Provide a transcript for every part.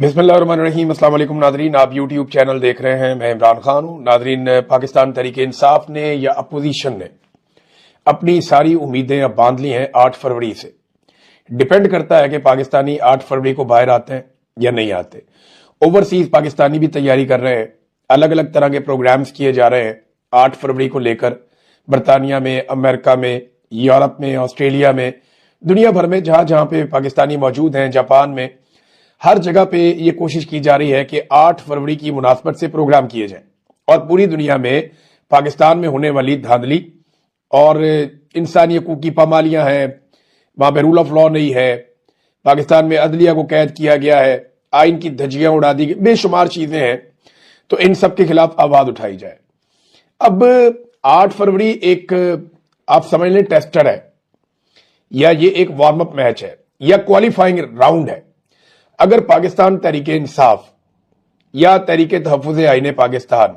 بسم اللہ الرحمن الرحیم۔ السلام علیکم ناظرین، آپ یوٹیوب چینل دیکھ رہے ہیں، میں عمران خان ہوں۔ ناظرین، پاکستان تحریک انصاف نے یا اپوزیشن نے اپنی ساری امیدیں اب باندھ لی ہیں 8 فروری سے۔ ڈیپینڈ کرتا ہے کہ پاکستانی 8 فروری کو باہر آتے ہیں یا نہیں آتے۔ اوورسیز پاکستانی بھی تیاری کر رہے ہیں، الگ الگ طرح کے پروگرامز کیے جا رہے ہیں 8 فروری کو لے کر، برطانیہ میں، امریکہ میں، یورپ میں، آسٹریلیا میں، دنیا بھر میں جہاں جہاں پہ پاکستانی موجود ہیں، جاپان میں، ہر جگہ پہ یہ کوشش کی جا رہی ہے کہ 8 فروری کی مناسبت سے پروگرام کیے جائیں اور پوری دنیا میں پاکستان میں ہونے والی دھاندلی اور انسانی حقوق کی پامالیاں ہیں، وہاں پہ رول آف لا نہیں ہے، پاکستان میں عدلیہ کو قید کیا گیا ہے، آئین کی دھجیاں اڑا دی گئی، بے شمار چیزیں ہیں، تو ان سب کے خلاف آواز اٹھائی جائے۔ اب 8 فروری ایک آپ سمجھ لیں ٹیسٹر ہے، یا یہ ایک وارم اپ میچ ہے، یا کوالیفائنگ راؤنڈ ہے۔ اگر پاکستان تحریک انصاف یا تحریک تحفظ آئین پاکستان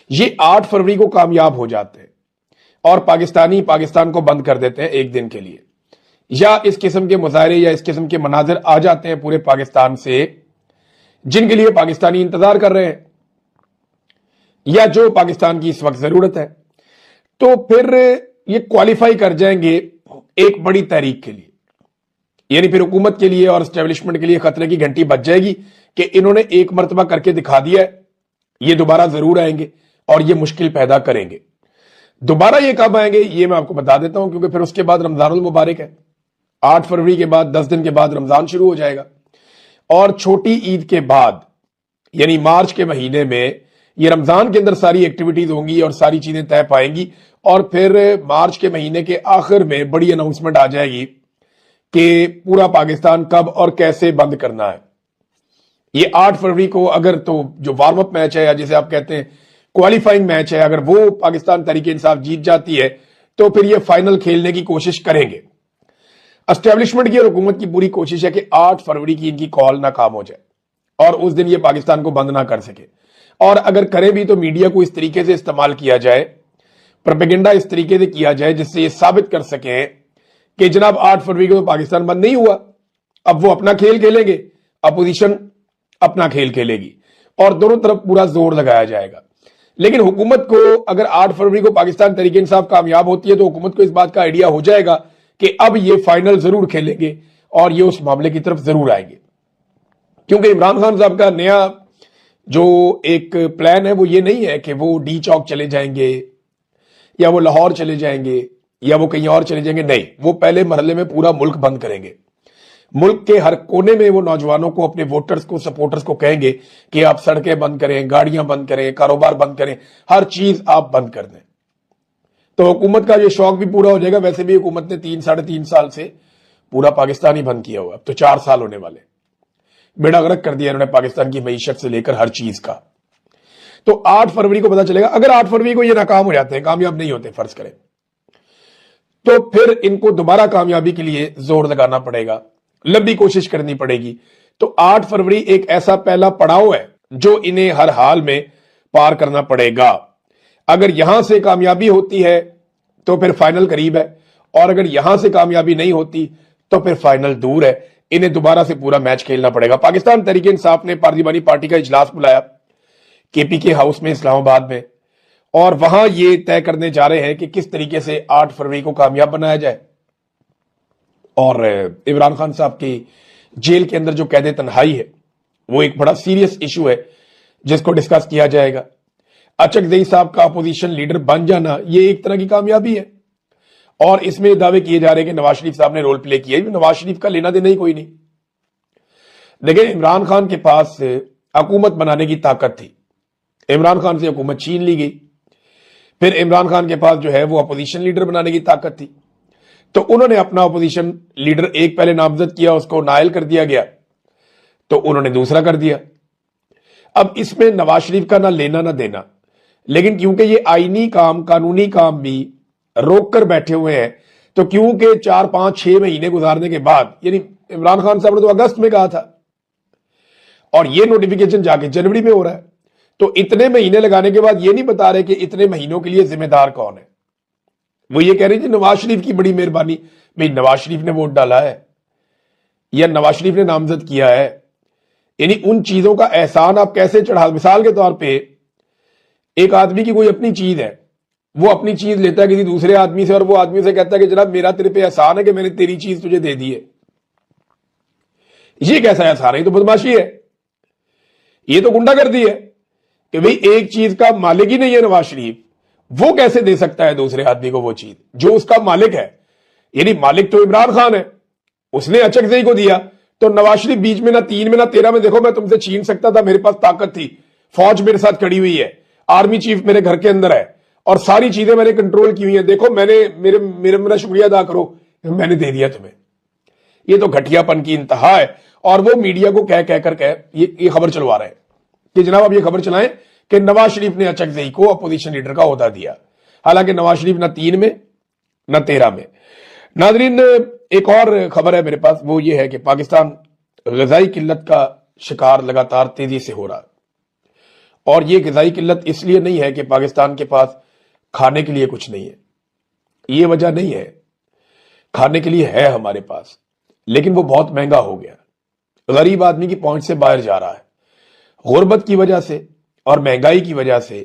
یہ 8 فروری کو کامیاب ہو جاتے ہیں اور پاکستان کو بند کر دیتے ہیں ایک دن کے لیے، یا اس قسم کے مظاہرے یا اس قسم کے مناظر آ جاتے ہیں پورے پاکستان سے جن کے لیے پاکستانی انتظار کر رہے ہیں یا جو پاکستان کی اس وقت ضرورت ہے، تو پھر یہ کوالیفائی کر جائیں گے ایک بڑی تحریک کے لیے، یعنی پھر حکومت کے لیے اور اسٹیبلشمنٹ کے لیے خطرے کی گھنٹی بج جائے گی کہ انہوں نے ایک مرتبہ کر کے دکھا دیا ہے، یہ دوبارہ ضرور آئیں گے اور یہ مشکل پیدا کریں گے۔ دوبارہ یہ کب آئیں گے یہ میں آپ کو بتا دیتا ہوں، کیونکہ پھر اس کے بعد رمضان المبارک ہے، 8 فروری کے بعد 10 دن کے بعد رمضان شروع ہو جائے گا، اور چھوٹی عید کے بعد یعنی مارچ کے مہینے میں یہ رمضان کے اندر ساری ایکٹیویٹیز ہوں گی اور ساری چیزیں طے پائیں گی، اور پھر مارچ کے مہینے کے آخر میں بڑی اناؤنسمنٹ آ جائے گی کہ پورا پاکستان کب اور کیسے بند کرنا ہے۔ یہ 8 فروری کو اگر تو جو وارم اپ میچ ہے یا جسے آپ کہتے ہیں کوالیفائنگ میچ ہے، اگر وہ پاکستان تحریک انصاف جیت جاتی ہے تو پھر یہ فائنل کھیلنے کی کوشش کریں گے۔ اسٹیبلشمنٹ کی اور حکومت کی پوری کوشش ہے کہ 8 فروری کی ان کی کال ناکام ہو جائے اور اس دن یہ پاکستان کو بند نہ کر سکے، اور اگر کرے بھی تو میڈیا کو اس طریقے سے استعمال کیا جائے، پروپیگنڈا اس طریقے سے کیا جائے جس سے یہ ثابت کر سکیں کہ جناب 8 فروری کو پاکستان بند نہیں ہوا، اب وہ اپنا کھیل کھیلیں گے، اپوزیشن اپنا کھیل کھیلے گی، اور دونوں طرف پورا زور لگایا جائے گا۔ لیکن حکومت کو اگر 8 فروری کو پاکستان تحریک انصاف کامیاب ہوتی ہے تو حکومت کو اس بات کا آئیڈیا ہو جائے گا کہ اب یہ فائنل ضرور کھیلیں گے اور یہ اس معاملے کی طرف ضرور آئیں گے، کیونکہ عمران خان صاحب کا نیا جو ایک پلان ہے وہ یہ نہیں ہے کہ وہ ڈی چوک چلے جائیں گے یا وہ لاہور چلے جائیں گے یا وہ کہیں اور چلے جائیں گے، نہیں، وہ پہلے مرحلے میں پورا ملک بند کریں گے۔ ملک کے ہر کونے میں وہ نوجوانوں کو، اپنے ووٹرز کو، سپورٹرز کو کہیں گے کہ آپ سڑکیں بند کریں، گاڑیاں بند کریں، کاروبار بند کریں، ہر چیز آپ بند کر دیں۔ تو حکومت کا یہ شوق بھی پورا ہو جائے گا۔ ویسے بھی حکومت نے 3-3.5 سال سے پورا پاکستان ہی بند کیا ہوا، اب تو 4 سال ہونے والے، بیڑا غرق کر دیا انہوں نے پاکستان کی معیشت سے لے کر ہر چیز کا۔ تو 8 فروری کو پتا چلے گا، اگر 8 فروری کو یہ ناکام ہو جاتے ہیں، کامیاب نہیں ہوتے فرض کریں، تو پھر ان کو دوبارہ کامیابی کے لیے زور لگانا پڑے گا، لمبی کوشش کرنی پڑے گی۔ تو 8 فروری ایک ایسا پہلا پڑاؤ ہے جو انہیں ہر حال میں پار کرنا پڑے گا۔ اگر یہاں سے کامیابی ہوتی ہے تو پھر فائنل قریب ہے، اور اگر یہاں سے کامیابی نہیں ہوتی تو پھر فائنل دور ہے، انہیں دوبارہ سے پورا میچ کھیلنا پڑے گا۔ پاکستان تحریک انصاف نے پارلیمانی پارٹی کا اجلاس بلایا KPK ہاؤس میں اسلام آباد میں، اور وہاں یہ طے کرنے جا رہے ہیں کہ کس طریقے سے 8 فروری کو کامیاب بنایا جائے، اور عمران خان صاحب کی جیل کے اندر جو قید تنہائی ہے وہ ایک بڑا سیریس ایشو ہے جس کو ڈسکس کیا جائے گا۔ اچک زئی صاحب کا اپوزیشن لیڈر بن جانا یہ ایک طرح کی کامیابی ہے، اور اس میں دعوے کیے جا رہے ہیں کہ نواز شریف صاحب نے رول پلے کیا ہے۔ نواز شریف کا لینا دینا ہی کوئی نہیں، لیکن عمران خان کے پاس حکومت بنانے کی طاقت تھی، عمران خان سے حکومت چھین لی گئی، پھر عمران خان کے پاس جو ہے وہ اپوزیشن لیڈر بنانے کی طاقت تھی، تو انہوں نے اپنا اپوزیشن لیڈر ایک پہلے نامزد کیا، اس کو نائل کر دیا گیا، تو انہوں نے دوسرا کر دیا۔ اب اس میں نواز شریف کا نہ لینا نہ دینا، لیکن کیونکہ یہ آئینی کام، قانونی کام بھی روک کر بیٹھے ہوئے ہیں، تو کیونکہ 4-5-6 مہینے گزارنے کے بعد، یعنی عمران خان صاحب نے تو اگست میں کہا تھا اور یہ نوٹیفیکیشن جا کے جنوری میں ہو رہا ہے، تو اتنے مہینے لگانے کے بعد یہ نہیں بتا رہے کہ اتنے مہینوں کے لیے ذمہ دار کون ہے۔ وہ یہ کہہ رہے ہیں نواز شریف کی بڑی مہربانی، بھئی نواز شریف نے ووٹ ڈالا ہے یا نواز شریف نے نامزد کیا ہے یعنی ان چیزوں کا احسان آپ کیسے چڑھا. مثال کے طور پہ ایک آدمی کی کوئی اپنی چیز ہے, وہ اپنی چیز لیتا ہے کسی دوسرے آدمی سے, اور وہ آدمی سے کہتا ہے کہ جناب میرا تیرے پہ احسان ہے کہ میں نے تیری چیز تجھے دے دی ہے. یہ کیسا احسان ہے؟ یہ تو بدماشی ہے, یہ تو گنڈا گردی ہے کہ بھئی ایک چیز کا مالک ہی نہیں ہے نواز شریف, وہ کیسے دے سکتا ہے دوسرے آدمی کو وہ چیز جو اس کا مالک ہے. یعنی مالک تو عمران خان ہے, اس نے اچکزئی کو دیا, تو نواز شریف بیچ میں نہ 3 میں نہ 13 میں, دیکھو میں تم سے چھین سکتا تھا, میرے پاس طاقت تھی, فوج میرے ساتھ کھڑی ہوئی ہے, آرمی چیف میرے گھر کے اندر ہے, اور ساری چیزیں میں نے کنٹرول کی ہوئی ہیں, دیکھو میں نے میرا شکریہ ادا کرو, میں نے دے دیا تمہیں. یہ تو گھٹیا پن کی انتہا ہے. اور وہ میڈیا کو کہہ کر یہ خبر چلوا رہے ہیں کہ جناب اب یہ خبر چلائیں کہ نواز شریف نے اچکزئی کو اپوزیشن لیڈر کا عہدہ دیا, حالانکہ نواز شریف نہ 3 میں نہ 13 میں. ناظرین, ایک اور خبر ہے میرے پاس, وہ یہ ہے کہ پاکستان غذائی قلت کا شکار لگاتار تیزی سے ہو رہا ہے. اور یہ غذائی قلت اس لیے نہیں ہے کہ پاکستان کے پاس کھانے کے لیے کچھ نہیں ہے, یہ وجہ نہیں ہے. کھانے کے لیے ہے ہمارے پاس, لیکن وہ بہت مہنگا ہو گیا, غریب آدمی کی پہنچ سے باہر جا رہا ہے. غربت کی وجہ سے اور مہنگائی کی وجہ سے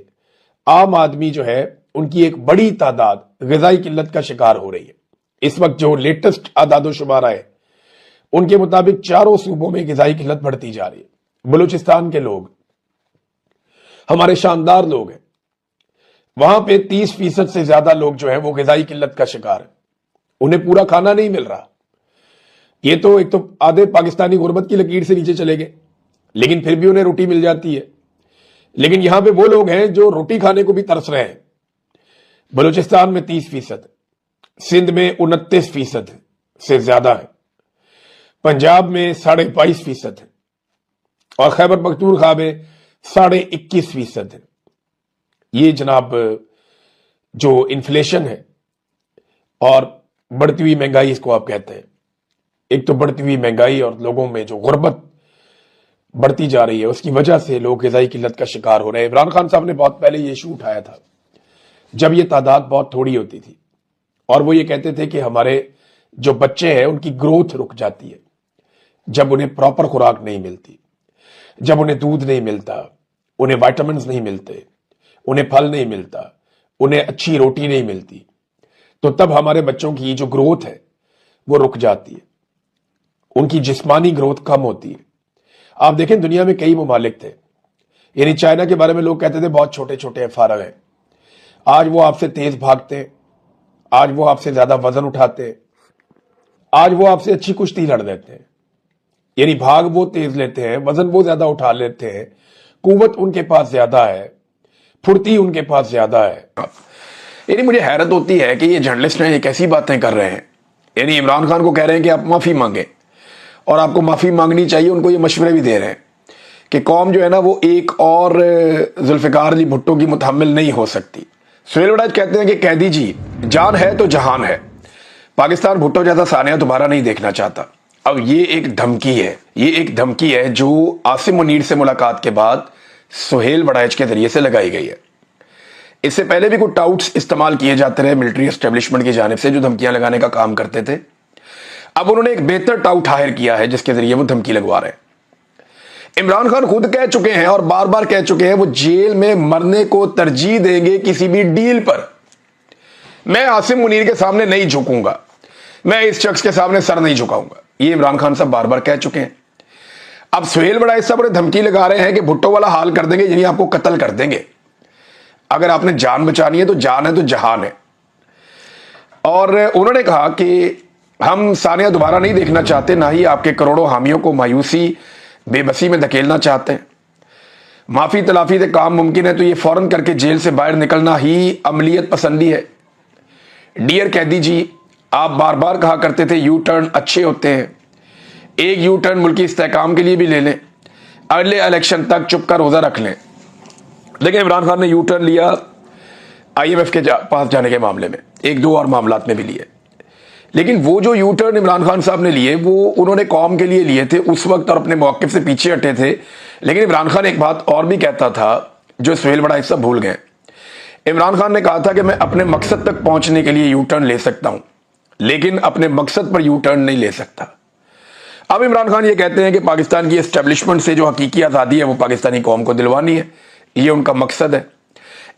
عام آدمی جو ہے ان کی ایک بڑی تعداد غذائی قلت کا شکار ہو رہی ہے. اس وقت جو لیٹسٹ اعداد و شمار ہے ان کے مطابق چاروں صوبوں میں غذائی قلت بڑھتی جا رہی ہے. بلوچستان کے لوگ ہمارے شاندار لوگ ہیں, وہاں پہ 30% سے زیادہ لوگ جو ہیں وہ غذائی قلت کا شکار ہیں, انہیں پورا کھانا نہیں مل رہا. یہ تو ایک تو آدھے پاکستانی غربت کی لکیر سے نیچے چلے گئے, لیکن پھر بھی انہیں روٹی مل جاتی ہے. لیکن یہاں پہ وہ لوگ ہیں جو روٹی کھانے کو بھی ترس رہے ہیں. بلوچستان میں 30%, سندھ میں 29% سے زیادہ ہے, پنجاب میں 22.5% ہے, اور خیبر پختونخوا میں 21.5% ہے. یہ جناب جو انفلیشن ہے اور بڑھتی ہوئی مہنگائی, اس کو آپ کہتے ہیں. ایک تو بڑھتی ہوئی مہنگائی اور لوگوں میں جو غربت بڑھتی جا رہی ہے, اس کی وجہ سے لوگ غذائی قلت کا شکار ہو رہے ہیں. عمران خان صاحب نے بہت پہلے یہ ایشو اٹھایا تھا جب یہ تعداد بہت تھوڑی ہوتی تھی, اور وہ یہ کہتے تھے کہ ہمارے جو بچے ہیں ان کی گروتھ رک جاتی ہے جب انہیں پراپر خوراک نہیں ملتی, جب انہیں دودھ نہیں ملتا, انہیں وائٹامنز نہیں ملتے, انہیں پھل نہیں ملتا, انہیں اچھی روٹی نہیں ملتی, تو تب ہمارے بچوں کی جو گروتھ ہے وہ رک جاتی ہے, ان کی جسمانی گروتھ کم ہوتی ہے. آپ دیکھیں دنیا میں کئی ممالک تھے, یعنی چائنا کے بارے میں لوگ کہتے تھے بہت چھوٹے چھوٹے فارغ ہیں, آج وہ آپ سے تیز بھاگتے, آج وہ آپ سے زیادہ وزن اٹھاتے, آج وہ آپ سے اچھی کشتی لڑ دیتے ہیں. یعنی بھاگ وہ تیز لیتے ہیں, وزن وہ زیادہ اٹھا لیتے ہیں, قوت ان کے پاس زیادہ ہے, پھرتی ان کے پاس زیادہ ہے. یعنی مجھے حیرت ہوتی ہے کہ یہ جرنلسٹ ہیں یہ کیسی باتیں کر رہے ہیں. یعنی عمران خان کو کہہ رہے ہیں کہ آپ معافی مانگیں, اور آپ کو معافی مانگنی چاہیے, ان کو یہ مشورے بھی دے رہے ہیں کہ قوم جو ہے نا وہ ایک اور ذوالفقار علی بھٹو کی متحمل نہیں ہو سکتی. سہیل وڑائچ کہتے ہیں کہ قیدی جی جان ہے تو جہان ہے, پاکستان بھٹو جیسا سانحہ دوبارہ نہیں دیکھنا چاہتا. اب یہ ایک دھمکی ہے, یہ ایک دھمکی ہے جو عاصم منیر سے ملاقات کے بعد سہیل وڑائچ کے ذریعے سے لگائی گئی ہے. اس سے پہلے بھی کچھ ٹاؤٹس استعمال کیے جاتے رہے ملٹری اسٹیبلشمنٹ کی جانب سے جو دھمکیاں لگانے کا کام کرتے تھے. اب انہوں نے ایک بہتر ٹاؤٹ ہائر کیا ہے جس کے ذریعے وہ دھمکی لگوا رہے ہیں. عمران خان خود کہہ چکے ہیں اور بار بار کہہ چکے ہیں وہ جیل میں مرنے کو ترجیح دیں گے کسی بھی ڈیل پر. میں عاصم منیر کے سامنے نہیں جھکوں گا, میں اس شخص کے سامنے سر نہیں جھکاؤں گا, یہ عمران خان صاحب بار بار کہہ چکے ہیں. اب سہیل وڑائچ صاحب انہیں دھمکی لگا رہے ہیں کہ بھٹو والا حال کر دیں گے, یعنی آپ کو قتل کر دیں گے. اگر آپ نے جان بچانی ہے تو جان ہے تو جہان ہے. اور انہوں نے کہا کہ ہم سانحہ دوبارہ نہیں دیکھنا چاہتے, نہ ہی آپ کے کروڑوں حامیوں کو مایوسی بے بسی میں دھکیلنا چاہتے ہیں. معافی تلافی سے کام ممکن ہے تو یہ فوراً کر کے جیل سے باہر نکلنا ہی عملیت پسندی ہے. ڈیئر قیدی جی, آپ بار بار کہا کرتے تھے یو ٹرن اچھے ہوتے ہیں, ایک یو ٹرن ملکی استحکام کے لیے بھی لے لیں, اگلے الیکشن تک چپ کا روزہ رکھ لیں. لیکن عمران خان نے یو ٹرن لیا آئی ایم ایف کے پاس جانے کے معاملے میں, ایک دو اور معاملات میں بھی لیے. لیکن وہ جو یو ٹرن عمران خان صاحب نے لیے وہ انہوں نے قوم کے لیے لیے تھے اس وقت اور اپنے موقف سے پیچھے ہٹے تھے. لیکن عمران خان ایک بات اور بھی کہتا تھا جو سہیل وڑائچ صاحب بھول گئے. عمران خان نے کہا تھا کہ میں اپنے مقصد تک پہنچنے کے لیے یو ٹرن لے سکتا ہوں لیکن اپنے مقصد پر یو ٹرن نہیں لے سکتا. اب عمران خان یہ کہتے ہیں کہ پاکستان کی اسٹیبلشمنٹ سے جو حقیقی آزادی ہے وہ پاکستانی قوم کو دلوانی ہے، یہ ان کا مقصد ہے۔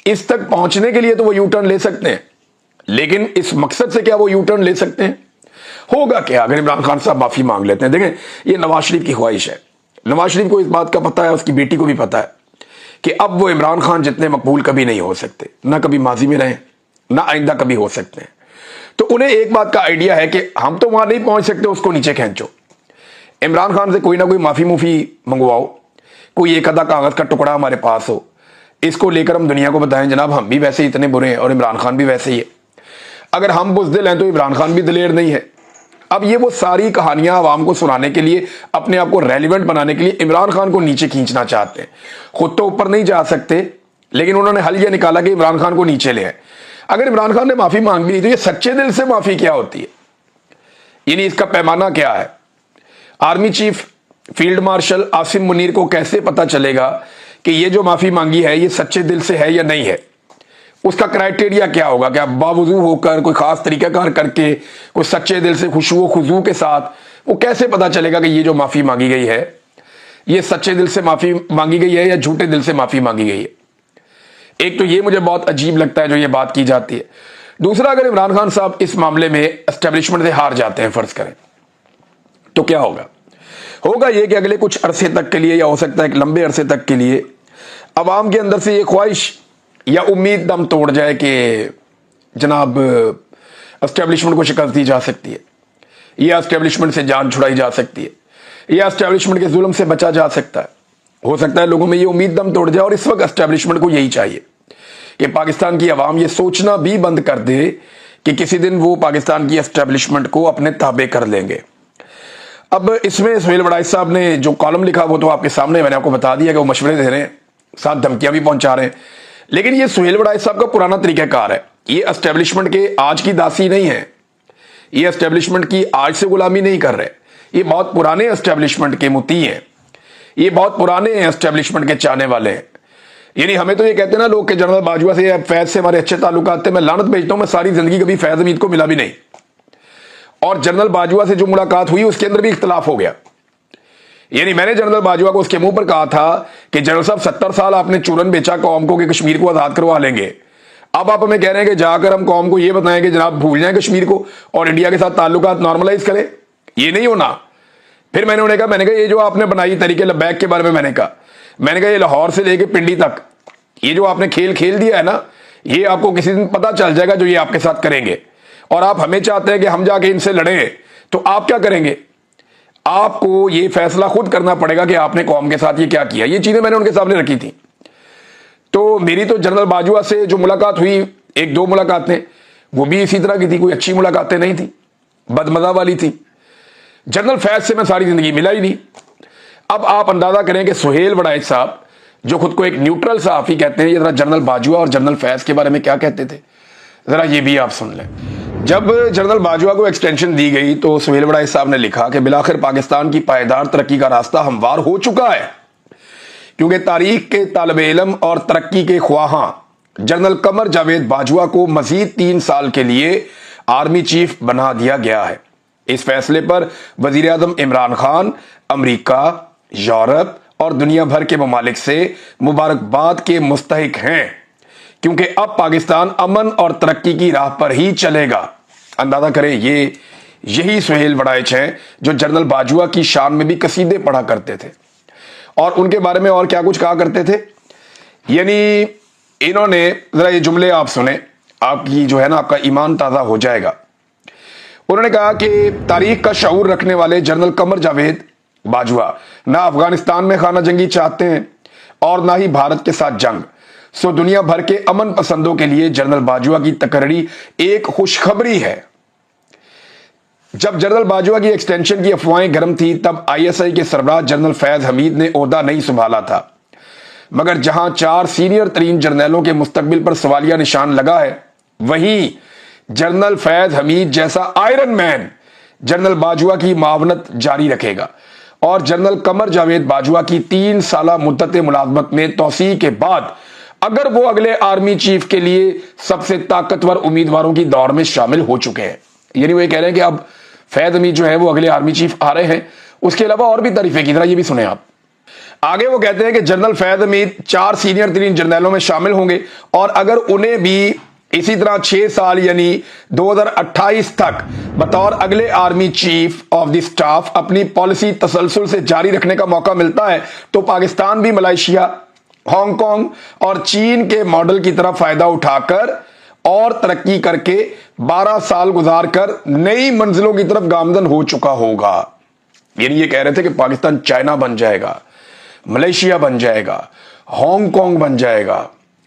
اس تک پہنچنے کے لیے تو وہ یو ٹرن لے سکتے ہیں، لیکن اس مقصد سے کیا وہ یو ٹرن لے سکتے ہیں؟ ہوگا کیا اگر عمران خان صاحب معافی مانگ لیتے ہیں؟ دیکھیں، یہ نواز شریف کی خواہش ہے، نواز شریف کو اس بات کا پتہ ہے، اس کی بیٹی کو بھی پتہ ہے کہ اب وہ عمران خان جتنے مقبول کبھی نہیں ہو سکتے، نہ کبھی ماضی میں رہیں، نہ آئندہ کبھی ہو سکتے ہیں۔ تو انہیں ایک بات کا آئیڈیا ہے کہ ہم تو وہاں نہیں پہنچ سکتے، اس کو نیچے کھینچو، عمران خان سے کوئی نہ کوئی معافی منگواؤ، کوئی ایک آدھا کاغذ کا ٹکڑا ہمارے پاس ہو، اس کو لے کر ہم دنیا کو بتائیں جناب ہم بھی ویسے اتنے برے ہیں اور عمران خان بھی ویسے ہی ہے۔ اگر ہم بزدل ہیں تو عمران خان بھی دلیر نہیں ہے۔ اب یہ وہ ساری کہانیاں عوام کو سنانے کے لیے، اپنے آپ کو ریلیونٹ بنانے کے لیے عمران خان کو نیچے کھینچنا چاہتے ہیں۔ خود تو اوپر نہیں جا سکتے، لیکن انہوں نے حل یہ نکالا کہ عمران خان کو نیچے لے آئے۔ اگر عمران خان نے معافی مانگ بھی تو یہ سچے دل سے معافی کیا ہوتی ہے؟ یعنی اس کا پیمانہ کیا ہے؟ Army chief field marshal Asim Munir کو کیسے پتا چلے گا کہ یہ جو معافی مانگی ہے یہ سچے دل سے ہے یا نہیں ہے؟ اس کا کرائٹیریا کیا ہوگا؟ کہ باوضو ہو کر کوئی خاص طریقہ کار کر کے کوئی سچے دل سے خشوع و خضوع کے ساتھ وہ کیسے پتا چلے گا کہ یہ جو معافی مانگی گئی ہے یہ سچے دل سے معافی مانگی گئی ہے یا جھوٹے دل سے معافی مانگی گئی ہے؟ ایک تو یہ مجھے بہت عجیب لگتا ہے جو یہ بات کی جاتی ہے۔ دوسرا، اگر عمران خان صاحب اس معاملے میں اسٹیبلشمنٹ سے ہار جاتے ہیں فرض کریں تو کیا ہوگا یہ کہ اگلے کچھ عرصے تک کے لیے، یا ہو سکتا ہے کہ لمبے عرصے تک کے لیے، عوام کے اندر سے یہ خواہش یا امید دم توڑ جائے کہ جناب اسٹیبلشمنٹ کو شکست دی جا سکتی ہے، یا اسٹیبلشمنٹ سے جان چھڑائی جا سکتی ہے، یا اسٹیبلشمنٹ کے ظلم سے بچا جا سکتا ہے۔ ہو سکتا ہے لوگوں میں یہ امید دم توڑ جائے، اور اس وقت اسٹیبلشمنٹ کو یہی چاہیے کہ پاکستان کی عوام یہ سوچنا بھی بند کر دے کہ کسی دن وہ پاکستان کی اسٹیبلشمنٹ کو اپنے تابع کر لیں گے۔ اب اس میں سہیل وڑائچ صاحب نے جو کالم لکھا وہ تو آپ کے سامنے، میں نے آپ کو بتا دیا کہ وہ مشورے دے رہے ہیں، ساتھ دھمکیاں بھی پہنچا رہے ہیں، لیکن یہ سہیل وڑائچ صاحب کا پرانا طریقہ کار ہے۔ یہ اسٹیبلشمنٹ کے آج کی داسی نہیں ہے، یہ اسٹیبلشمنٹ کی آج سے غلامی نہیں کر رہے، یہ بہت پرانے اسٹیبلشمنٹ کے مطیع ہیں، یہ بہت پرانے اسٹیبلشمنٹ کے چاہنے والے ہیں۔ یعنی ہمیں تو یہ کہتے ہیں نا لوگ کہ جنرل باجوہ سے، فیض سے ہمارے اچھے تعلقات تھے، میں لعنت بھیجتا ہوں، میں ساری زندگی کبھی فیض حمید کو ملا بھی نہیں، اور جنرل باجوہ سے جو ملاقات ہوئی اس کے اندر بھی اختلاف ہو گیا۔ یعنی میں نے جنرل باجوہ کو اس کے منہ پر کہا تھا کہ جنرل صاحب 70 سال آپ نے چورن بیچا قوم کو کہ کشمیر کو آزاد کروا لیں گے، اب آپ ہمیں کہہ رہے ہیں کہ جا کر ہم قوم کو یہ بتائیں کہ جناب بھول جائیں کشمیر کو اور انڈیا کے ساتھ تعلقات نارملائز کریں، یہ نہیں ہونا۔ پھر میں نے انہیں کہا یہ جو آپ نے بنائی طریقے لبیک کے بارے میں میں نے کہا یہ لاہور سے لے کے پنڈی تک یہ جو آپ نے کھیل دیا ہے نا، یہ آپ کو کسی دن پتہ چل جائے گا جو یہ آپ کے ساتھ کریں گے، اور آپ ہمیں چاہتے ہیں کہ ہم جا کے ان سے لڑیں، تو آپ کیا کریں گے؟ آپ کو یہ فیصلہ خود کرنا پڑے گا کہ آپ نے قوم کے ساتھ یہ کیا کیا۔ یہ چیزیں میں نے ان کے سامنے رکھی تھی۔ تو میری تو جنرل باجوہ سے جو ملاقات ہوئی، ایک دو ملاقاتیں، وہ بھی اسی طرح کی تھی، کوئی اچھی ملاقاتیں نہیں تھی، بدمزہ والی تھی۔ جنرل فیض سے میں ساری زندگی ملا ہی نہیں۔ اب آپ اندازہ کریں کہ سہیل وڑائچ صاحب جو خود کو ایک نیوٹرل صحافی کہتے ہیں، یہ ذرا جنرل باجوہ اور جنرل فیض کے بارے میں کیا کہتے تھے، ذرا یہ بھی آپ سن لیں۔ جب جنرل باجوہ کو ایکسٹینشن دی گئی تو سہیل وڑائچ صاحب نے لکھا کہ بالآخر پاکستان کی پائیدار ترقی کا راستہ ہموار ہو چکا ہے، کیونکہ تاریخ کے طالب علم اور ترقی کے خواہاں جنرل قمر جاوید باجوہ کو مزید 3 سال کے لیے آرمی چیف بنا دیا گیا ہے۔ اس فیصلے پر وزیر اعظم عمران خان امریکہ، یورپ اور دنیا بھر کے ممالک سے مبارکباد کے مستحق ہیں، کیونکہ اب پاکستان امن اور ترقی کی راہ پر ہی چلے گا۔ اندازہ کریں یہی سہیل وڑائچ ہیں جو جنرل باجوہ کی شان میں بھی قصیدے پڑھا کرتے تھے، اور ان کے بارے میں اور کیا کچھ کہا کرتے تھے۔ یعنی انہوں نے، ذرا یہ جملے آپ سنیں، آپ کی جو ہے نا آپ کا ایمان تازہ ہو جائے گا۔ انہوں نے کہا کہ تاریخ کا شعور رکھنے والے جنرل قمر جاوید باجوہ نہ افغانستان میں خانہ جنگی چاہتے ہیں اور نہ ہی بھارت کے ساتھ جنگ، سو دنیا بھر کے امن پسندوں کے لیے جنرل باجوہ کی تقرری ایک خوشخبری ہے۔ جب جنرل باجوہ کی ایکسٹینشن کی افواہیں گرم تھی تب ISI کے سربراہ جنرل فیض حمید نے عہدہ نہیں سنبھالا تھا، مگر جہاں 4 سینئر ترین جرنیلوں کے مستقبل پر سوالیہ نشان لگا ہے، وہیں جنرل فیض حمید جیسا آئرن مین جنرل باجوہ کی معاونت جاری رکھے گا، اور جنرل قمر جاوید باجوہ کی 3 سالہ مدت ملازمت میں توسیع کے بعد اگر وہ اگلے آرمی چیف کے لیے سب سے طاقتور امیدواروں کی دوڑ میں شامل ہو چکے ہیں، یعنی وہ یہ کہہ رہے ہیں کہ اب فیض حمید جو ہے وہ اگلے آرمی چیف آ رہے ہیں، اس کے علاوہ اور بھی تعریفیں کی، ذرا یہ بھی سنیں آپ۔ آگے وہ کہتے ہیں کہ جنرل فیض حمید 4 سینئر ترین جرنیلوں میں شامل ہوں گے، اور اگر انہیں بھی اسی طرح 6 سال یعنی 2028 تک بطور اگلے army chief of the staff اپنی پالیسی تسلسل سے جاری رکھنے کا موقع ملتا ہے تو پاکستان بھی ملائیشیا، ہانگ کانگ اور چین کے ماڈل کی طرح فائدہ اٹھا کر اور ترقی کر کے 12 سال گزار کر نئی منزلوں کی طرف گامزن ہو چکا ہوگا۔ یعنی یہ کہہ رہے تھے کہ پاکستان چائنا بن جائے گا، ملائیشیا بن جائے گا، ہانگ کانگ بن جائے گا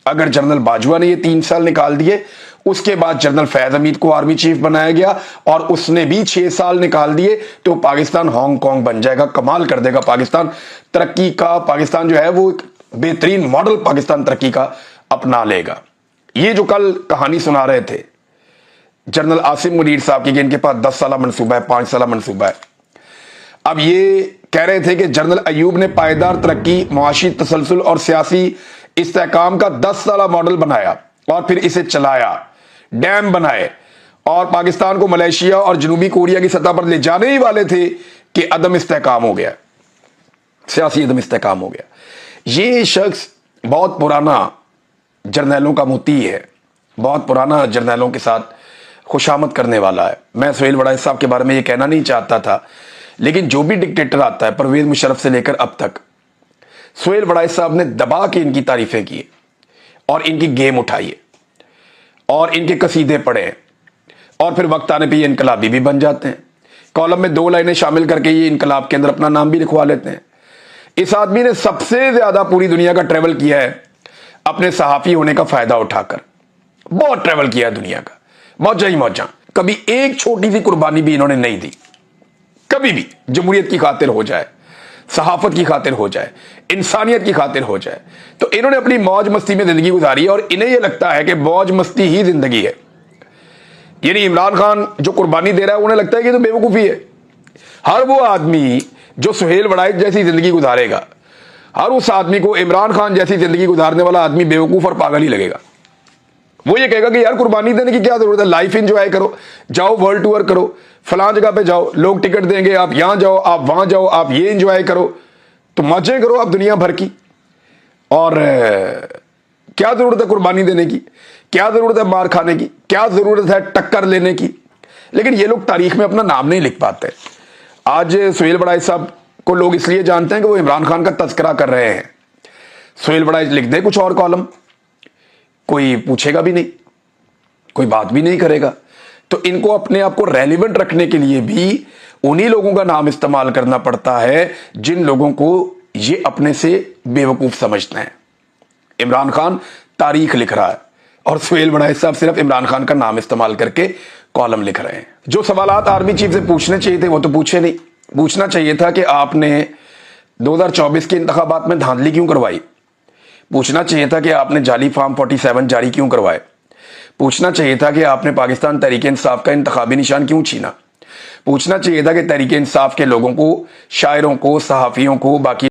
اگر جنرل باجوہ نے یہ 3 سال نکال دیے۔ اس کے بعد جنرل فیض حمید کو آرمی چیف بنایا گیا اور اس نے بھی 6 سال نکال دیے تو پاکستان ہانگ کانگ بن جائے گا، کمال کر دے گا پاکستان ترقی کا، پاکستان جو ہے وہ بہترین ماڈل پاکستان ترقی کا اپنا لے گا۔ یہ جو کل کہانی سنا رہے تھے جنرل عاصم منیر صاحب کی کہ ان کے پاس 10 سالہ منصوبہ ہے، 5 سالہ منصوبہ ہے، اب یہ کہہ رہے تھے کہ جنرل ایوب نے پائیدار ترقی، معاشی تسلسل اور سیاسی استحکام کا 10 سالہ ماڈل بنایا اور پھر اسے چلایا، ڈیم بنائے اور پاکستان کو ملائیشیا اور جنوبی کوریا کی سطح پر لے جانے ہی والے تھے کہ عدم استحکام ہو گیا، سیاسی عدم استحکام ہو گیا۔ یہ شخص بہت پرانا جرنیلوں کا مطیع ہے، بہت پرانا جرنیلوں کے ساتھ خوشامد کرنے والا ہے۔ میں سہیل وڑائچ صاحب کے بارے میں یہ کہنا نہیں چاہتا تھا، لیکن جو بھی ڈکٹیٹر آتا ہے پرویز مشرف سے لے کر اب تک، سہیل وڑائچ صاحب نے دبا کے ان کی تعریفیں کی اور ان کی گیم اٹھائی ہے اور ان کے قصیدے پڑھے اور پھر وقت آنے پہ یہ انقلابی بھی بن جاتے ہیں، کالم میں 2 لائنیں شامل کر کے یہ انقلاب کے اندر اپنا نام بھی لکھوا لیتے ہیں۔ اس آدمی نے سب سے زیادہ پوری دنیا کا ٹریول کیا ہے اپنے صحافی ہونے کا فائدہ اٹھا کر، بہت ٹریول کیا ہے دنیا کا، موجہ ہی موجہ، کبھی ایک چھوٹی سی قربانی بھی انہوں نے نہیں دی، کبھی بھی، جمہوریت کی خاطر ہو جائے، صحافت کی خاطر ہو جائے، انسانیت کی خاطر ہو جائے، تو انہوں نے اپنی موج مستی میں زندگی گزاری ہے اور انہیں یہ لگتا ہے کہ موج مستی ہی زندگی ہے۔ یعنی عمران خان جو قربانی دے رہا ہے انہیں لگتا ہے کہ تو بیوقوفی ہے۔ ہر وہ آدمی جو سہیل وڑائچ جیسی زندگی گزارے گا، ہر اس آدمی کو عمران خان جیسی زندگی گزارنے والا آدمی بیوقوف اور پاگل ہی لگے گا۔ وہ یہ کہے گا کہ یار قربانی دینے کی کیا ضرورت ہے، لائف انجوائے کرو، جاؤ ورلڈ ٹور کرو، فلاں جگہ پہ جاؤ، لوگ ٹکٹ دیں گے، آپ یہاں جاؤ، آپ وہاں جاؤ، آپ یہ انجوائے کرو، تو موجیں کرو آپ دنیا بھر کی، اور کیا ضرورت ہے قربانی دینے کی، کیا ضرورت ہے مار کھانے کی، کیا ضرورت ہے ٹکر لینے کی۔ لیکن یہ لوگ تاریخ میں اپنا نام نہیں لکھ پاتے۔ آج سہیل وڑائچ صاحب کو لوگ اس لیے جانتے ہیں کہ وہ عمران خان کا تذکرہ کر رہے ہیں۔ سہیل وڑائچ لکھ دے کچھ اور کالم، کوئی پوچھے گا بھی نہیں، کوئی بات بھی نہیں کرے گا، تو ان کو اپنے آپ کو ریلیونٹ رکھنے کے لیے بھی انہی لوگوں کا نام استعمال کرنا پڑتا ہے جن لوگوں کو یہ اپنے سے بیوقوف سمجھتے ہیں۔ عمران خان تاریخ لکھ رہا ہے اور سہیل وڑائچ صاحب صرف عمران خان کا نام استعمال کر کے کالم لکھ رہے ہیں۔ جو سوالات آرمی چیف سے پوچھنے چاہیے تھے وہ تو پوچھے نہیں۔ پوچھنا چاہیے تھا کہ آپ نے 2024 کے انتخابات میں دھاندلی کیوں کروائی، پوچھنا چاہیے تھا کہ آپ نے جعلی فارم 47 جاری کیوں کروائے، پوچھنا چاہیے تھا کہ آپ نے پاکستان تحریک انصاف کا انتخابی نشان کیوں چھینا، پوچھنا چاہیے تھا کہ تحریک انصاف کے لوگوں کو، شاعروں کو، صحافیوں کو، باقی